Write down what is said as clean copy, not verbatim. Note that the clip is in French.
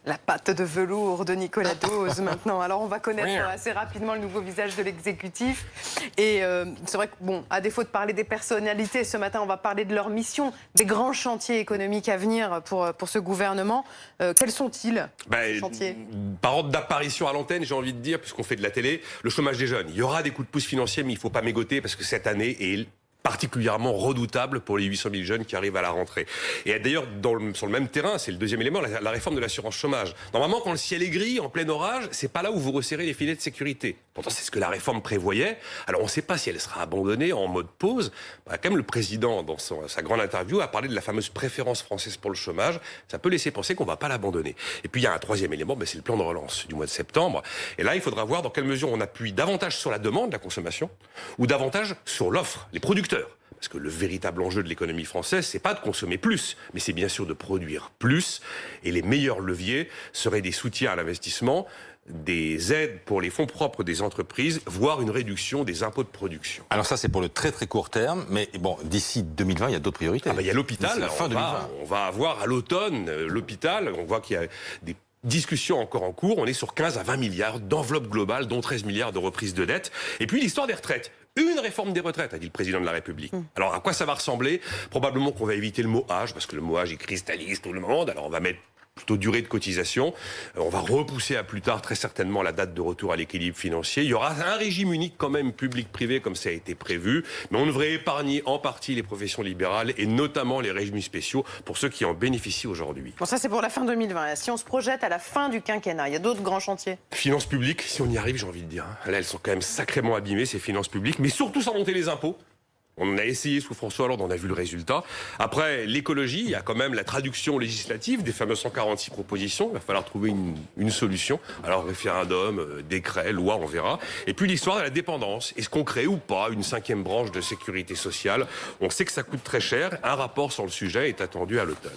La pâte de velours de Nicolas Dose maintenant. Alors on va connaître assez rapidement le nouveau visage de l'exécutif. Et c'est vrai que, bon, à défaut de parler des personnalités, ce matin on va parler de leur mission, des grands chantiers économiques à venir pour ce gouvernement. Quels sont-ils, ces chantiers? Par ordre d'apparition à l'antenne, j'ai envie de dire, puisqu'on fait de la télé, le chômage des jeunes. Il y aura des coups de pouce financiers, mais il ne faut pas mégoter parce que cette année est particulièrement redoutable pour les 800 000 jeunes qui arrivent à la rentrée. Et d'ailleurs, sur le même terrain, c'est le deuxième élément, la réforme de l'assurance chômage. Normalement, quand le ciel est gris, en plein orage, c'est pas là où vous resserrez les filets de sécurité. Pourtant, c'est ce que la réforme prévoyait. Alors, on ne sait pas si elle sera abandonnée en mode pause. Quand même, le président, dans sa grande interview, a parlé de la fameuse préférence française pour le chômage. Ça peut laisser penser qu'on ne va pas l'abandonner. Et puis, il y a un troisième élément, c'est le plan de relance du mois de septembre. Et là, il faudra voir dans quelle mesure on appuie davantage sur la demande, la consommation, ou davantage sur l'offre, les producteurs. Parce que le véritable enjeu de l'économie française, c'est pas de consommer plus, mais c'est bien sûr de produire plus. Et les meilleurs leviers seraient des soutiens à l'investissement, des aides pour les fonds propres des entreprises, voire une réduction des impôts de production. Alors ça, c'est pour le très très court terme, mais bon, d'ici 2020, il y a d'autres priorités. Il y a l'hôpital. La fin 2020. On va avoir à l'automne l'hôpital. On voit qu'il y a des discussions encore en cours. On est sur 15 à 20 milliards d'enveloppe globale, dont 13 milliards de reprise de dette. Et puis l'histoire des retraites. Une réforme des retraites, a dit le président de la République. Alors, à quoi ça va ressembler? Probablement qu'on va éviter le mot âge, parce que le mot âge, il cristallise tout le monde. Alors, on va mettre plutôt durée de cotisation. On va repousser à plus tard, très certainement, la date de retour à l'équilibre financier. Il y aura un régime unique, quand même, public-privé, comme ça a été prévu. Mais on devrait épargner en partie les professions libérales, et notamment les régimes spéciaux, pour ceux qui en bénéficient aujourd'hui. Bon, ça, c'est pour la fin 2020. Si on se projette à la fin du quinquennat, il y a d'autres grands chantiers? Finances publiques, si on y arrive, j'ai envie de dire. Là, elles sont quand même sacrément abîmées, ces finances publiques, mais surtout sans monter les impôts. On a essayé sous François Hollande, on a vu le résultat. Après, l'écologie, il y a quand même la traduction législative des fameuses 146 propositions. Il va falloir trouver une solution. Alors, référendum, décret, loi, on verra. Et puis, l'histoire de la dépendance. Est-ce qu'on crée ou pas une 5e branche de sécurité sociale? On sait que ça coûte très cher. Un rapport sur le sujet est attendu à l'automne.